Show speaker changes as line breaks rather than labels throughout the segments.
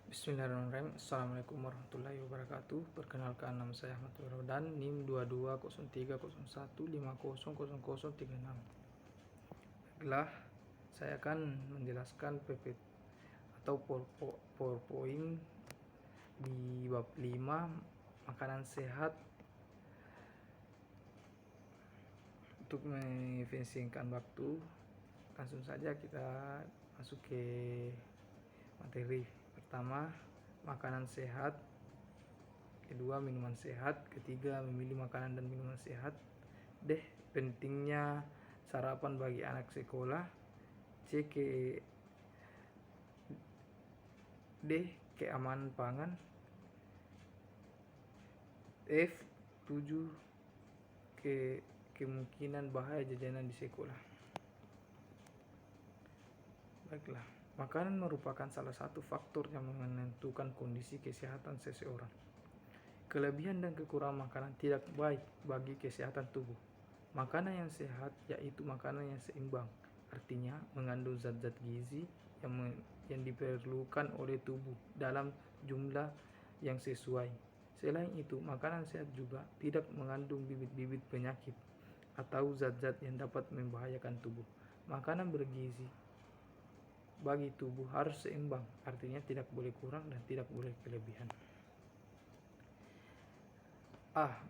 Bismillahirrahmanirrahim. Assalamualaikum warahmatullahi wabarakatuh. Perkenalkan, nama saya Ahmad Ramadan, NIM 220301500036. Baiklah, saya akan menjelaskan PPT atau PowerPoint di bab 5 makanan sehat. Untuk mengefisienkan waktu, langsung saja kita masuk ke materi. Pertama, makanan sehat. Kedua, minuman sehat. Ketiga, memilih makanan dan minuman sehat. D, pentingnya sarapan bagi anak sekolah. Keamanan pangan. F, 7, kemungkinan bahaya jajanan di sekolah. Baiklah, makanan merupakan salah satu faktor yang menentukan kondisi kesehatan seseorang. Kelebihan dan kekurangan makanan tidak baik bagi kesehatan tubuh. Makanan yang sehat yaitu makanan yang seimbang, artinya mengandung zat-zat gizi yang diperlukan oleh tubuh dalam jumlah yang sesuai. Selain itu, makanan sehat juga tidak mengandung bibit-bibit penyakit atau zat-zat yang dapat membahayakan tubuh. Makanan bergizi bagi tubuh harus seimbang, artinya tidak boleh kurang dan tidak boleh kelebihan.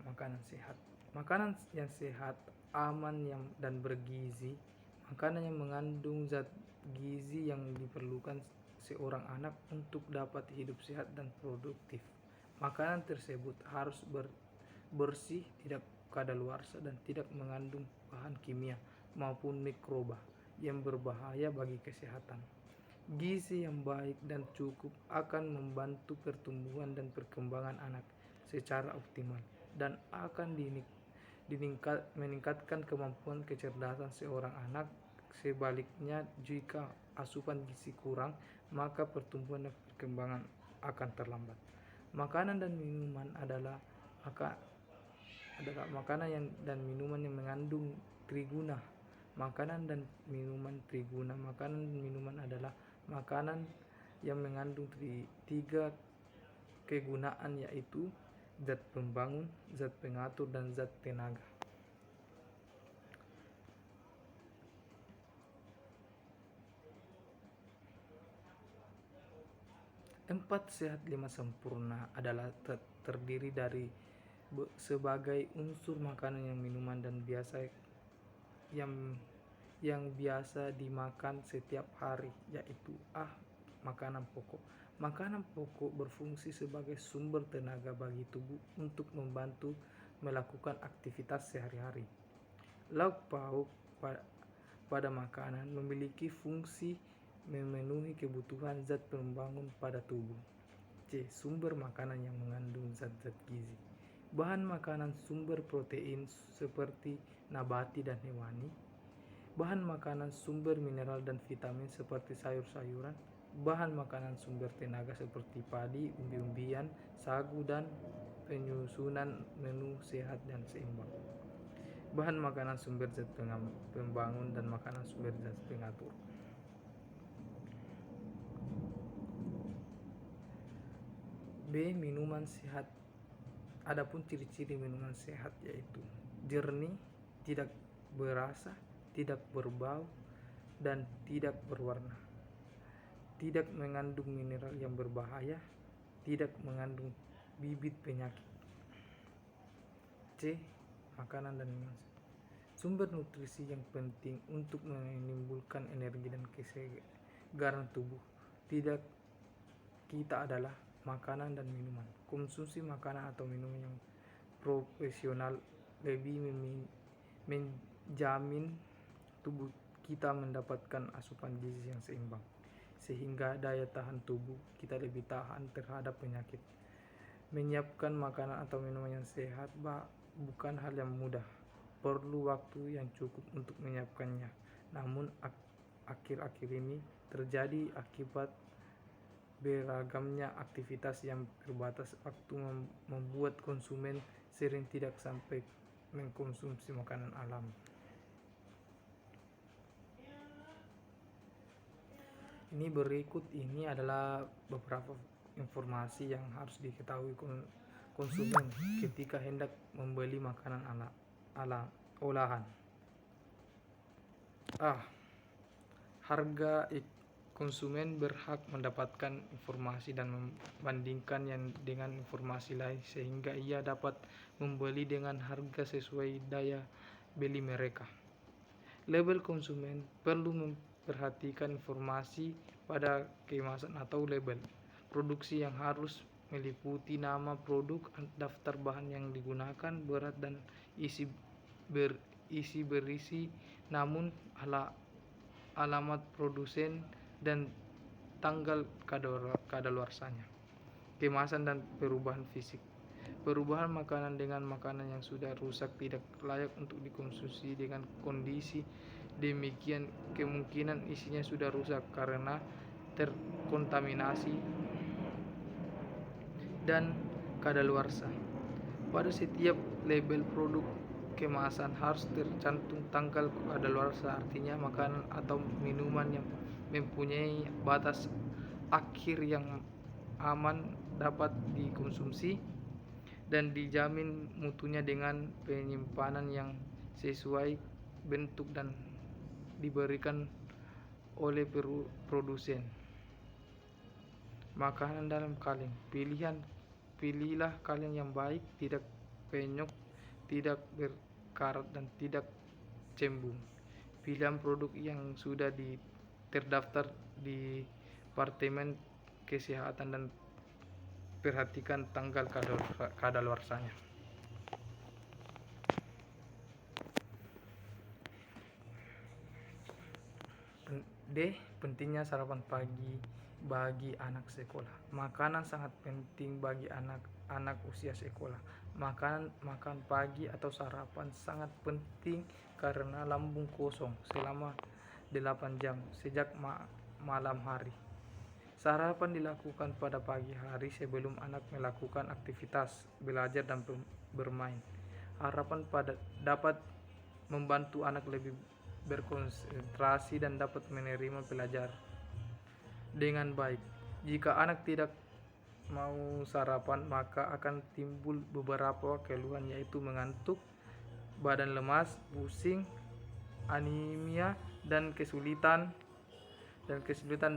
Makanan sehat. Makanan yang sehat, aman dan bergizi. Makanan yang mengandung zat gizi yang diperlukan seorang anak untuk dapat hidup sehat dan produktif. Makanan tersebut harus bersih, tidak kadaluarsa, dan tidak mengandung bahan kimia maupun mikroba yang berbahaya bagi kesehatan. Gizi yang baik dan cukup akan membantu pertumbuhan dan perkembangan anak secara optimal dan akan meningkatkan kemampuan kecerdasan seorang anak. Sebaliknya, jika asupan gizi kurang, maka pertumbuhan dan perkembangan akan terlambat. Makanan dan minuman adalah makanan dan minuman yang mengandung triguna. Makanan dan minuman triguna. Makanan dan minuman adalah makanan yang mengandung tiga kegunaan, yaitu zat pembangun, zat pengatur, dan zat tenaga. Empat sehat lima sempurna adalah terdiri dari sebagai unsur makanan yang minuman dan yang biasa dimakan setiap hari, yaitu makanan pokok. Makanan pokok berfungsi sebagai sumber tenaga bagi tubuh untuk membantu melakukan aktivitas sehari-hari. Lauk pauk pada makanan memiliki fungsi memenuhi kebutuhan zat pembangun pada tubuh. C, sumber makanan yang mengandung zat-zat gizi. Bahan makanan sumber protein seperti nabati dan hewani. Bahan makanan sumber mineral dan vitamin seperti sayur-sayuran. Bahan makanan sumber tenaga seperti padi, umbi-umbian, sagu, dan penyusunan menu sehat dan seimbang. Bahan makanan sumber zat pembangun dan makanan sumber zat pengatur. B, minuman sehat. Adapun ciri-ciri minuman sehat yaitu jernih, tidak berasa, tidak berbau, dan tidak berwarna. Tidak mengandung mineral yang berbahaya, tidak mengandung bibit penyakit. C, makanan dan minuman sehat. Sumber nutrisi yang penting untuk menimbulkan energi dan kesegaran tubuh kita adalah makanan dan minuman. Konsumsi makanan atau minuman yang profesional lebih menjamin tubuh kita mendapatkan asupan gizi yang seimbang, sehingga daya tahan tubuh kita lebih tahan terhadap penyakit. Menyiapkan makanan atau minuman yang sehat bukan hal yang mudah. Perlu waktu yang cukup untuk menyiapkannya. Namun akhir-akhir ini terjadi akibat beragamnya aktivitas yang terbatas waktu membuat konsumen sering tidak sampai mengkonsumsi makanan alam. Berikut ini adalah beberapa informasi yang harus diketahui konsumen ketika hendak membeli makanan olahan. Harga konsumen berhak mendapatkan informasi dan membandingkan yang dengan informasi lain sehingga ia dapat membeli dengan harga sesuai daya beli mereka. Label konsumen perlu memperhatikan informasi pada kemasan atau label produksi yang harus meliputi nama produk, daftar bahan yang digunakan, berat dan isi berisi, namun alamat produsen dan tanggal kadaluarsanya. Kemasan dan perubahan fisik. Perubahan makanan dengan makanan yang sudah rusak tidak layak untuk dikonsumsi dengan kondisi demikian kemungkinan isinya sudah rusak karena terkontaminasi dan kadaluarsa. Pada setiap label produk kemasan harus tercantum tanggal kadaluarsa, artinya makanan atau minuman yang mempunyai batas akhir yang aman dapat dikonsumsi dan dijamin mutunya dengan penyimpanan yang sesuai bentuk dan diberikan oleh produsen. Makanan dalam kaleng. Pilihlah kaleng yang baik, tidak penyok, tidak berkarat dan tidak cembung. Pilihan produk yang sudah terdaftar di Departemen Kesehatan dan perhatikan tanggal kadaluarsanya. Pentingnya sarapan pagi bagi anak sekolah. Makanan sangat penting bagi anak usia sekolah. Makan pagi atau sarapan sangat penting karena lambung kosong selama 8 jam sejak malam hari. Sarapan dilakukan pada pagi hari sebelum anak melakukan aktivitas belajar dan bermain. Harapan dapat membantu anak lebih berkonsentrasi dan dapat menerima pelajaran dengan baik. Jika anak tidak mau sarapan, maka akan timbul beberapa keluhan, yaitu mengantuk, badan lemas, pusing, anemia, dan kesulitan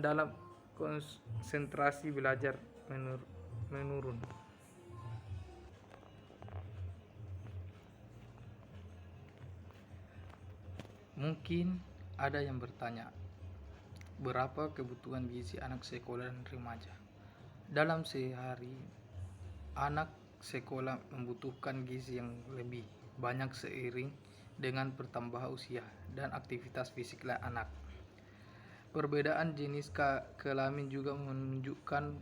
dalam konsentrasi belajar menurun. Mungkin ada yang bertanya, berapa kebutuhan gizi anak sekolah dan remaja? Dalam sehari, anak sekolah membutuhkan gizi yang lebih banyak seiring dengan pertambahan usia dan aktivitas fisik anak. Perbedaan jenis kelamin juga menunjukkan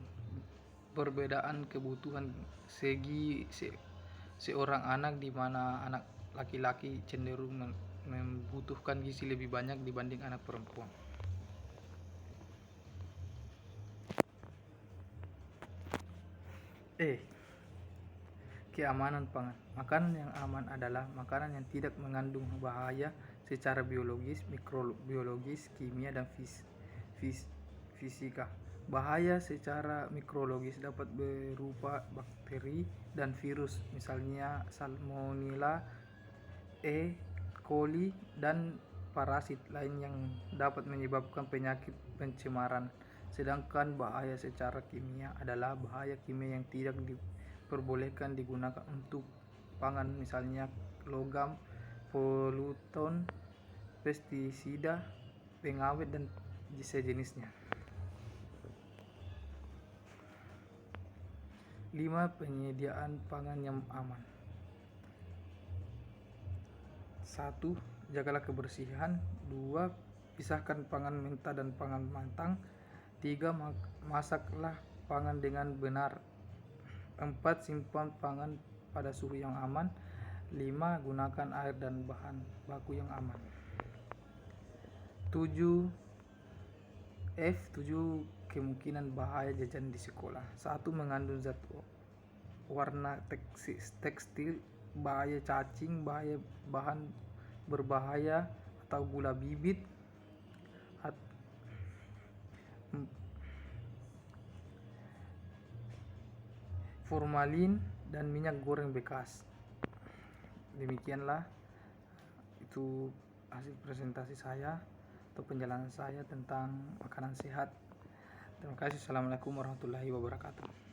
perbedaan kebutuhan segi seorang anak, di mana anak laki-laki cenderung membutuhkan gizi lebih banyak dibanding anak perempuan. Keamanan pangan. Makanan yang aman adalah makanan yang tidak mengandung bahaya secara biologis, mikrobiologis, kimia, dan fisika. Bahaya secara mikrologis dapat berupa bakteri dan virus, misalnya Salmonella, E. coli, dan parasit lain yang dapat menyebabkan penyakit pencemaran. Sedangkan bahaya secara kimia adalah bahaya kimia yang tidak diperbolehkan digunakan untuk pangan, misalnya logam, polutan, pestisida, pengawet, dan sejenisnya. 5. Penyediaan pangan yang aman. 1. Jagalah kebersihan. 2. Pisahkan pangan mentah dan pangan matang. 3. Masaklah pangan dengan benar. 4. Simpan pangan pada suhu yang aman. 5. Gunakan air dan bahan baku yang aman. 7. Kemungkinan bahaya jajan di sekolah. 1. Mengandung zat warna tekstil, bahaya cacing, bahaya bahan berbahaya atau gula bibit. 4. formalin, dan minyak goreng bekas. Demikianlah itu hasil presentasi saya atau penjelasan saya tentang makanan sehat. Terima kasih. Assalamualaikum warahmatullahi wabarakatuh.